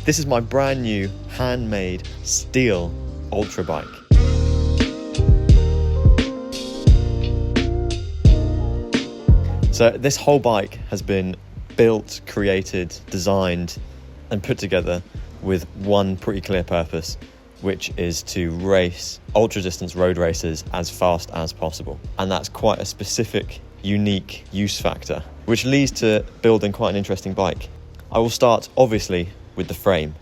This is my brand new handmade steel ultra bike. So this whole bike has been built, created, designed and put together with one pretty clear purpose, which is to race ultra distance road races as fast as possible. And that's quite a specific, unique use factor, which leads to building quite an interesting bike. I will start obviously with the frame.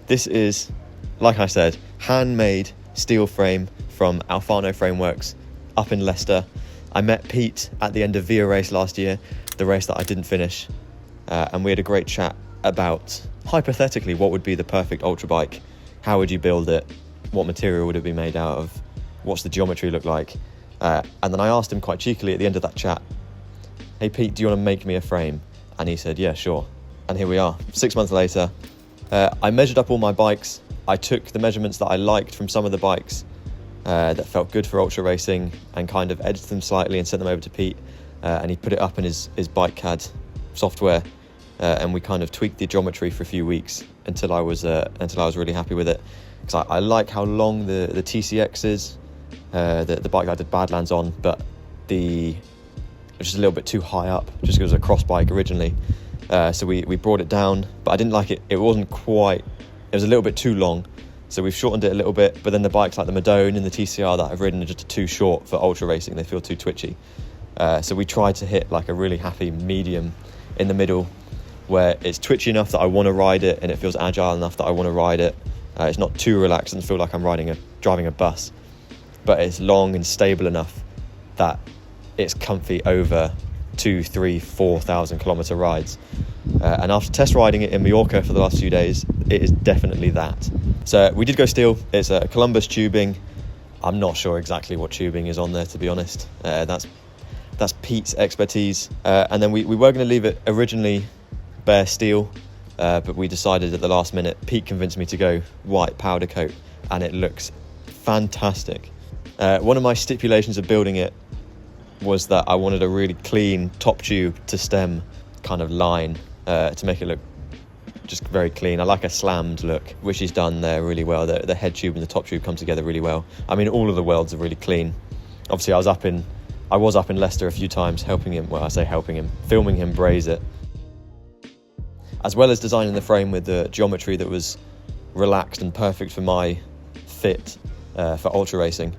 This is, like I said, handmade steel frame from Aflano Frameworks up in Leicester. I met Pete at the end of Via Race last year, the race that I didn't finish, and we had a great chat about, hypothetically, what would be the perfect ultra bike. How would you build it? What material would it be made out of? What's the geometry look like? And then I asked him quite cheekily at the end of that chat, hey Pete, do you want to make me a frame? And he said, yeah, sure. And here we are, 6 months later. I measured up all my bikes. I took the measurements that I liked from some of the bikes that felt good for ultra racing and kind of edited them slightly and sent them over to Pete. And he put it up in his bike CAD software. And we kind of tweaked the geometry for a few weeks until I was really happy with it. Because I like how long the TCX is, the bike that I did Badlands on, but it was just a little bit too high up, just because it was a cross bike originally. So we brought it down, but I didn't like it. It was a little bit too long. So we've shortened it a little bit, but then the bikes like the Madone and the TCR that I've ridden are just too short for ultra racing. They feel too twitchy. So we tried to hit like a really happy medium in the middle, where it's twitchy enough that I want to ride it and it feels agile enough that I want to ride it. It's not too relaxed and feel like I'm driving a bus, but it's long and stable enough that it's comfy over 2,000, 3,000, 4,000 kilometre rides. And after test riding it in Mallorca for the last few days, it is definitely that. So we did go steel. It's a Columbus tubing. I'm not sure exactly what tubing is on there, to be honest. That's Pete's expertise. And then we were going to leave it originally bare steel, but we decided at the last minute, Pete convinced me to go white powder coat, and it looks fantastic. One of my stipulations of building it was that I wanted a really clean top tube to stem kind of line to make it look just very clean. I like a slammed look, which he's done there really well. The head tube and the top tube come together really well. I mean, all of the welds are really clean. Obviously, I was up in Leicester a few times filming him braze it. As well as designing the frame with the geometry that was relaxed and perfect for my fit for ultra racing,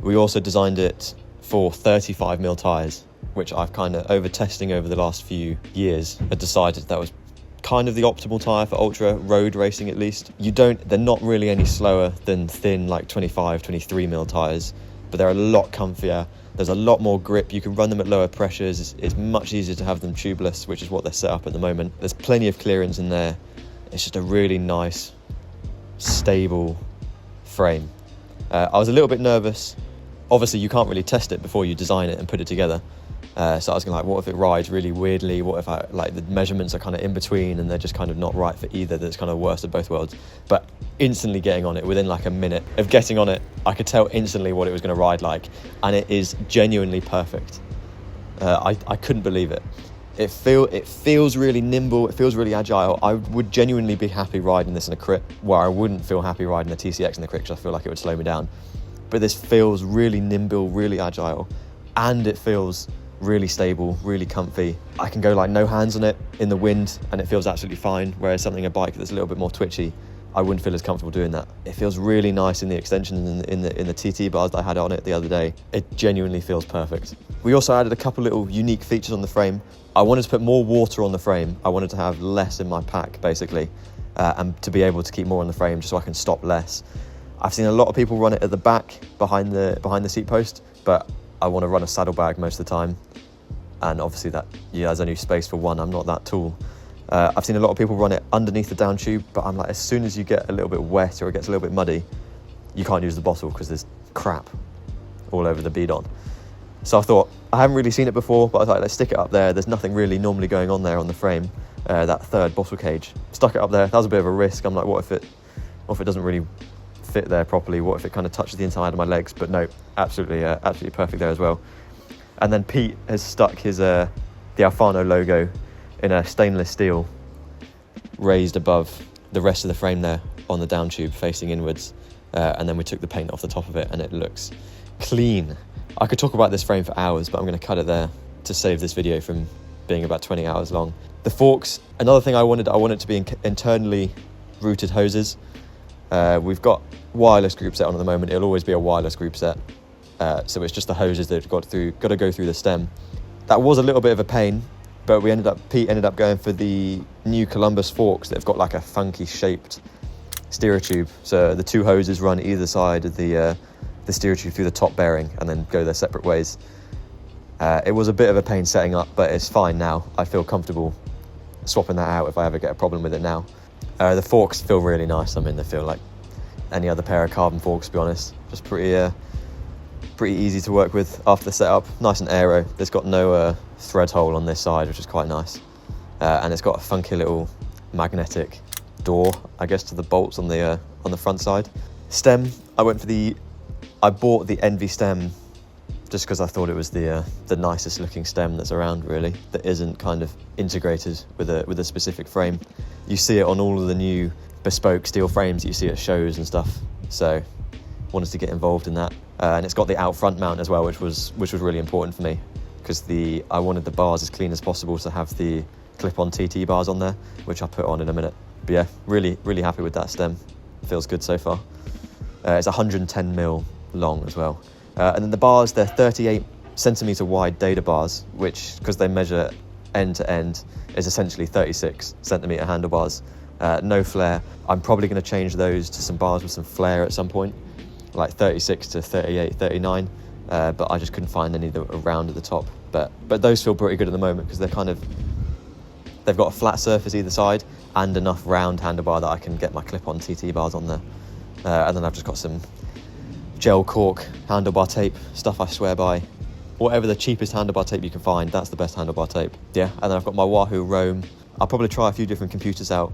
we also designed it for 35mm tyres, which I've kind of, over testing over the last few years, had decided that was kind of the optimal tyre for ultra road racing at least. They're not really any slower than thin like 25, 23mm tyres, but they're a lot comfier. There's a lot more grip. You can run them at lower pressures. It's much easier to have them tubeless, which is what they're set up at the moment. There's plenty of clearance in there. It's just a really nice, stable frame. I was a little bit nervous. Obviously, you can't really test it before you design it and put it together. So I was like, what if it rides really weirdly? What if the measurements are kind of in between and they're just kind of not right for either? That's kind of worst of both worlds. But instantly getting on it, within like a minute of getting on it, I could tell instantly what it was going to ride like, and it is genuinely perfect. I couldn't believe it. It feels really nimble. It feels really agile. I would genuinely be happy riding this in a crit, where I wouldn't feel happy riding the TCX in the crit because I feel like it would slow me down. But this feels really nimble, really agile, and it feels really stable, really comfy. I can go like no hands on it in the wind and it feels absolutely fine, whereas a bike that's a little bit more twitchy, I wouldn't feel as comfortable doing that. It feels really nice in the extensions in the TT bars that I had on it the other day. It genuinely feels perfect. We also added a couple little unique features on the frame. I wanted to put more water on the frame. I wanted to have less in my pack basically, and to be able to keep more on the frame just so I can stop less. I've seen a lot of people run it at the back behind the seat post, but I want to run a saddlebag most of the time, and obviously there's only space for one. I'm not that tall. I've seen a lot of people run it underneath the down tube, but I'm like, as soon as you get a little bit wet or it gets a little bit muddy, you can't use the bottle because there's crap all over the bidon. So I thought, I haven't really seen it before, but I was like, let's stick it up there. There's nothing really normally going on there on the frame, that third bottle cage. Stuck it up there. That was a bit of a risk. I'm like, what if it doesn't really fit there properly? What if it kind of touches the inside of my legs? But no, absolutely perfect there as well. And then Pete has stuck his the Aflano logo in a stainless steel raised above the rest of the frame there on the down tube facing inwards, and then we took the paint off the top of it, and it looks clean. I could talk about this frame for hours, but I'm going to cut it there to save this video from being about 20 hours long. The forks, another thing I wanted to be internally routed hoses. We've got wireless group set on at the moment. It'll always be a wireless group set, so it's just the hoses that got to go through the stem. That was a little bit of a pain, but Pete ended up going for the new Columbus forks that have got like a funky shaped steerer tube. So the two hoses run either side of the steerer tube through the top bearing and then go their separate ways. It was a bit of a pain setting up, but it's fine now. I feel comfortable swapping that out if I ever get a problem with it now. The forks feel really nice. I mean, they feel like any other pair of carbon forks, to be honest. Just pretty easy to work with after the setup. Nice and aero. There's got no thread hole on this side, which is quite nice. And it's got a funky little magnetic door, I guess, to the bolts on the front side. Stem, I bought the Envy stem just because I thought it was the nicest looking stem that's around, really, that isn't kind of integrated with a specific frame. You see it on all of the new bespoke steel frames that you see at shows and stuff, so wanted to get involved in that. And it's got the out front mount as well, which was really important for me, because I wanted the bars as clean as possible to have the clip-on TT bars on there, which I'll put on in a minute. But yeah, really happy with that stem. Feels good so far. It's 110 mil long as well. And then the bars, they're 38 centimetre wide data bars, which, because they measure end to end, is essentially 36 centimetre handlebars. No flare. I'm probably going to change those to some bars with some flare at some point, like 36 to 38, 39. But I just couldn't find any that were round at the top. But those feel pretty good at the moment, because they've got a flat surface either side and enough round handlebar that I can get my clip-on TT bars on there. And then I've just got some gel cork handlebar tape, stuff I swear by. Whatever the cheapest handlebar tape you can find, that's the best handlebar tape. Yeah, and then I've got my Wahoo Roam. I'll probably try a few different computers out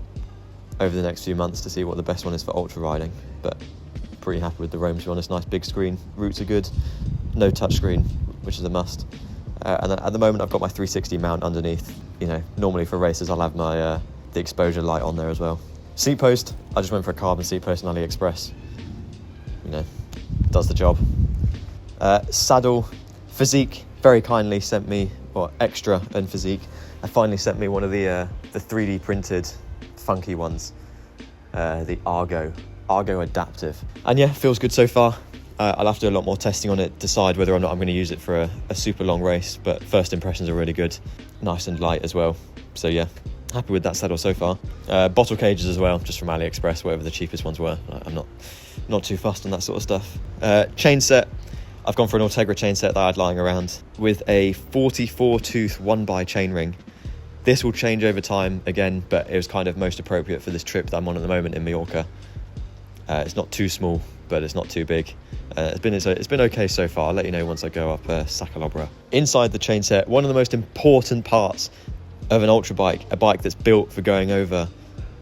over the next few months to see what the best one is for ultra riding, but pretty happy with the Roam, to be honest. Nice big screen, roots are good, no touch screen, which is a must. And then at the moment I've got my 360 mount underneath. You know, normally for races I'll have my the exposure light on there as well. Seat post, I just went for a carbon seat post on AliExpress. You know, does the job. Saddle, Physique very kindly sent me, or Extra and Physique, I finally sent me one of the 3D printed funky ones, the Argo Adaptive. And yeah, feels good so far. I'll have to do a lot more testing on it, decide whether or not I'm going to use it for a super long race, but first impressions are really good. Nice and light as well. So yeah, happy with that saddle so far. Bottle cages as well, just from AliExpress, whatever the cheapest ones were. I'm not too fussed on that sort of stuff. Chain set, I've gone for an Ultegra chain set that I had lying around with a 44 tooth 1x chain ring. This will change over time again, but it was kind of most appropriate for this trip that I'm on at the moment in Mallorca. It's not too small, but it's not too big. It's been okay so far. I'll let you know once I go up Sacalobra. Inside the chain set, one of the most important parts of an ultra bike, a bike that's built for going over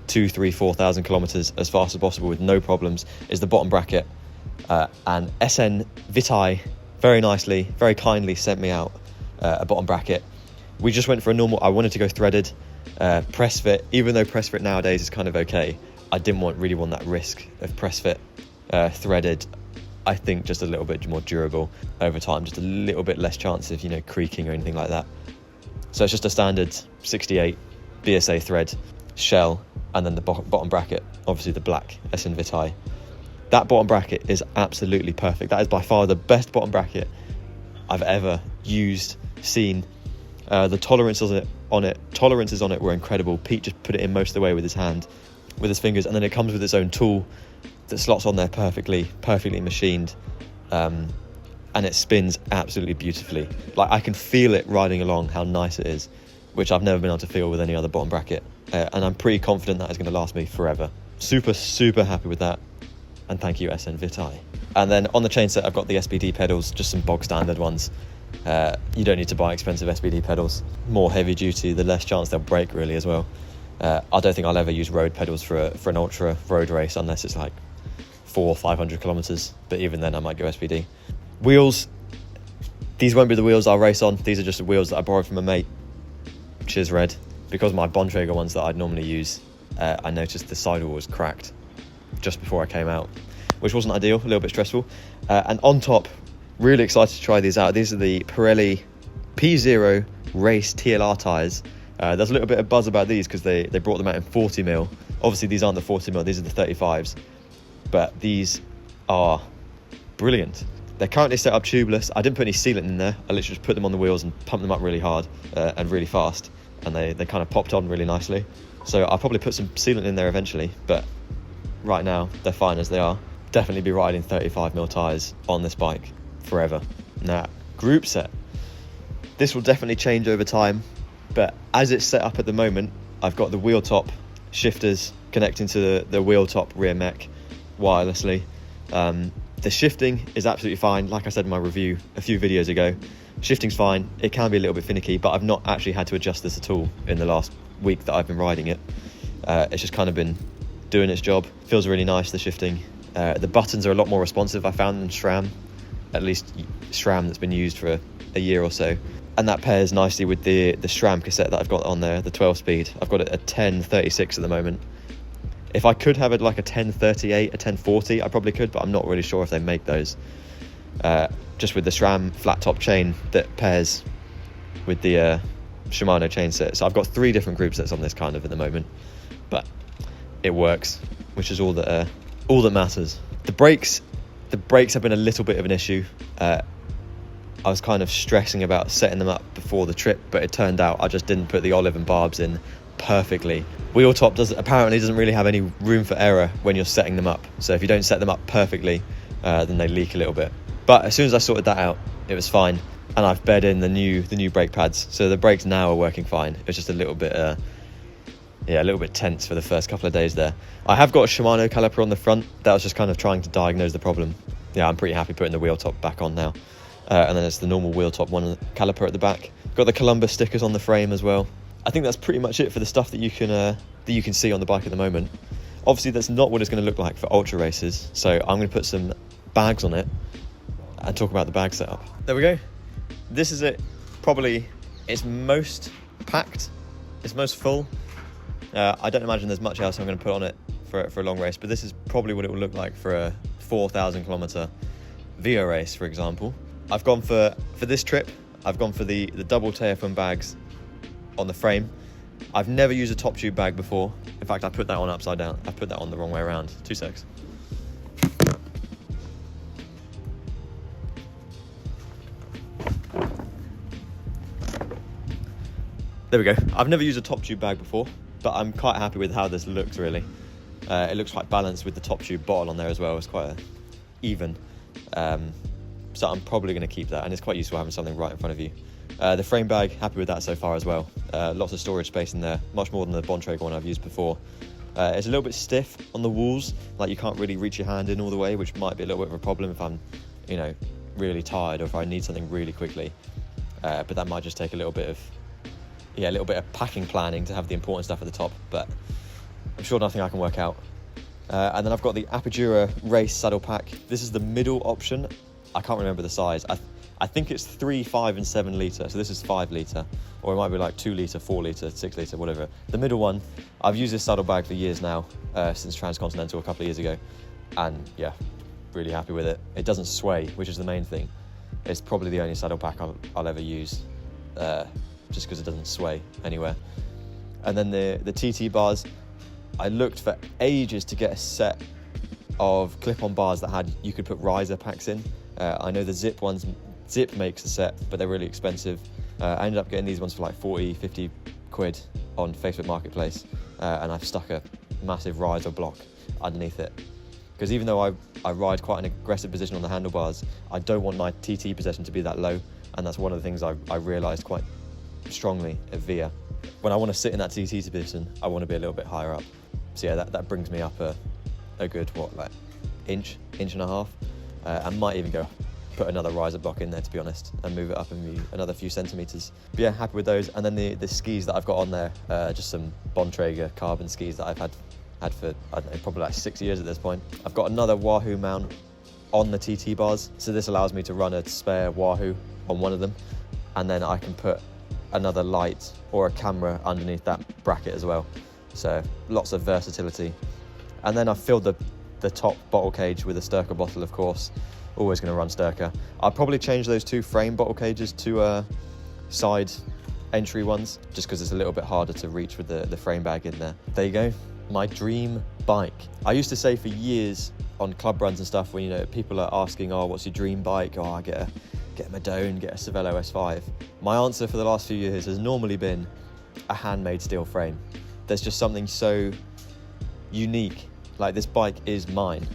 2,000, 3,000, 4,000 kilometers as fast as possible with no problems, is the bottom bracket. And SN Vitae very nicely, very kindly sent me out a bottom bracket. We just went for a normal, I wanted to go threaded, press fit. Even though press fit nowadays is kind of okay, I didn't really want that risk of press fit. Threaded, I think just a little bit more durable over time, just a little bit less chance of, creaking or anything like that. So it's just a standard 68 BSA thread shell, and then the bottom bracket, obviously the black SN Vitae. That bottom bracket is absolutely perfect. That is by far the best bottom bracket I've ever used, seen. The tolerances on it were incredible. Pete just put it in most of the way with his hand, with his fingers, and then it comes with its own tool that slots on there perfectly machined, and it spins absolutely beautifully. Like, I can feel it riding along, how nice it is, which I've never been able to feel with any other bottom bracket, and I'm pretty confident that is going to last me forever. Super happy with that, and thank you SN Vitae. And then on the chain set I've got the SPD pedals, just some bog standard ones. You don't need to buy expensive SPD pedals. More heavy duty, the less chance they'll break really as well. I don't think I'll ever use road pedals for an ultra road race unless it's like 400 or 500 kilometers, but even then I might go SPD. Wheels, these won't be the wheels I'll race on. These are just the wheels that I borrowed from a mate. Cheers, Red, because my Bontrager ones that I'd normally use I noticed the sidewall was cracked just before I came out, which wasn't ideal, a little bit stressful. And on top, really excited to try these out. These are the Pirelli P0 Race TLR tyres. There's a little bit of buzz about these because they brought them out in 40mm. Obviously these aren't the 40mm, these are the 35s, but these are brilliant. They're currently set up tubeless. I didn't put any sealant in there. I literally just put them on the wheels and pumped them up really hard and really fast, and they kind of popped on really nicely. So I'll probably put some sealant in there eventually, but right now they're fine as they are. Definitely be riding 35mm tyres on this bike forever. Now, group set. This will definitely change over time, but as it's set up at the moment, I've got the wheel top shifters connecting to the wheel top rear mech wirelessly. The shifting is absolutely fine. Like I said in my review a few videos ago, shifting's fine. It can be a little bit finicky, but I've not actually had to adjust this at all in the last week that I've been riding it. It's just kind of been doing its job. Feels really nice, the shifting. The buttons are a lot more responsive, I found, than SRAM, at least SRAM that's been used for a year or so. And that pairs nicely with the SRAM cassette that I've got on there, the 12-speed. I've got it at 1036 at the moment. If I could have it like a 1038, a 1040, I probably could, but I'm not really sure if they make those. Just with the SRAM flat top chain that pairs with the Shimano chain set. So I've got 3 different group sets on this kind of at the moment, but it works, which is all that matters. The brakes have been a little bit of an issue. I was kind of stressing about setting them up before the trip, but it turned out I just didn't put the olive and barbs in perfectly. Wheel top apparently doesn't really have any room for error when you're setting them up. So if you don't set them up perfectly, then they leak a little bit. But as soon as I sorted that out, it was fine. And I've bed in the new brake pads. So the brakes now are working fine. It was just a little bit tense for the first couple of days there. I have got a Shimano caliper on the front. That was just kind of trying to diagnose the problem. Yeah, I'm pretty happy putting the wheel top back on now. And then it's the normal wheel top one caliper at the back. Got the Columbus stickers on the frame as well. I think that's pretty much it for the stuff that you can see on the bike at the moment. Obviously that's not what it's going to look like for ultra races, so I'm going to put some bags on it and talk about the bag setup. There we go. This is it. Probably it's most packed, it's most full. I don't imagine there's much else I'm going to put on it for a long race, but this is probably what it will look like for a 4,000 kilometer VO race, for example. I've gone for this trip, I've gone for the double Tearfund bags on the frame. I've never used a top tube bag before. In fact, I put that on upside down. I put that on the wrong way around. 2 secs. There we go. I've never used a top tube bag before, but I'm quite happy with how this looks, really. It looks quite balanced with the top tube bottle on there as well. It's quite even. So I'm probably going to keep that, and it's quite useful having something right in front of you. The frame bag, happy with that so far as well. Lots of storage space in there, much more than the Bontrager one I've used before. It's a little bit stiff on the walls, like you can't really reach your hand in all the way, which might be a little bit of a problem if I'm, really tired or if I need something really quickly. But that might just take a little bit of packing planning to have the important stuff at the top, but I'm sure nothing I can work out. And then I've got the Apogura Race saddle pack. This is the middle option. I can't remember the size. I think it's 3, 5 and 7 litre, so this is 5 litre, or it might be like 2 litre, 4 litre, 6 litre, whatever. The middle one, I've used this saddle bag for years now, since Transcontinental a couple of years ago, and yeah, really happy with it. It doesn't sway, which is the main thing. It's probably the only saddle pack I'll ever use, just because it doesn't sway anywhere. And then the TT bars, I looked for ages to get a set of clip-on bars that you could put riser packs in. I know the Zip makes a set, but they're really expensive. I ended up getting these ones for like 40, 50 quid on Facebook Marketplace, and I've stuck a massive riser block underneath it. Because even though I ride quite an aggressive position on the handlebars, I don't want my TT position to be that low, and that's one of the things I realised quite strongly at VIA. When I want to sit in that TT position, I want to be a little bit higher up. So yeah, that brings me up a good, inch and a half. I might even put another riser block in there, to be honest, and move it up another few centimetres. But yeah, happy with those. And then the skis that I've got on there, just some Bontrager carbon skis that I've had for, I don't know, probably like 6 years at this point. I've got another Wahoo mount on the TT bars, so this allows me to run a spare Wahoo on one of them, and then I can put another light or a camera underneath that bracket as well. So lots of versatility. And then I've filled the top bottle cage with a Sturker bottle, of course. Always going to run Sturker. I'll probably change those 2 frame bottle cages to side entry ones, just because it's a little bit harder to reach with the frame bag in there. There you go, my dream bike. I used to say for years on club runs and stuff, when, you know, people are asking, oh, what's your dream bike? Oh, I get a Madone, get a Cervelo S5. My answer for the last few years has normally been a handmade steel frame. There's just something so unique. Like, this bike is mine.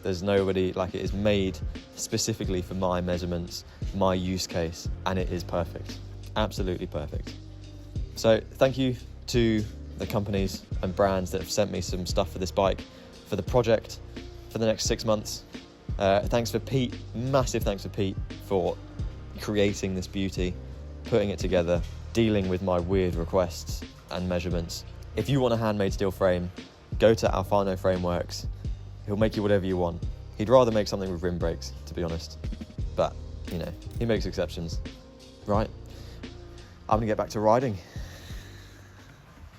There's nobody, like, it is made specifically for my measurements, my use case, and it is perfect. Absolutely perfect. So thank you to the companies and brands that have sent me some stuff for this bike, for the project, for the next 6 months. Thanks for Pete, massive thanks for Pete for creating this beauty, putting it together, dealing with my weird requests and measurements. If you want a handmade steel frame, go to Aflano Frameworks. He'll make you whatever you want. He'd rather make something with rim brakes, to be honest. But, you know, he makes exceptions, right? I'm gonna get back to riding.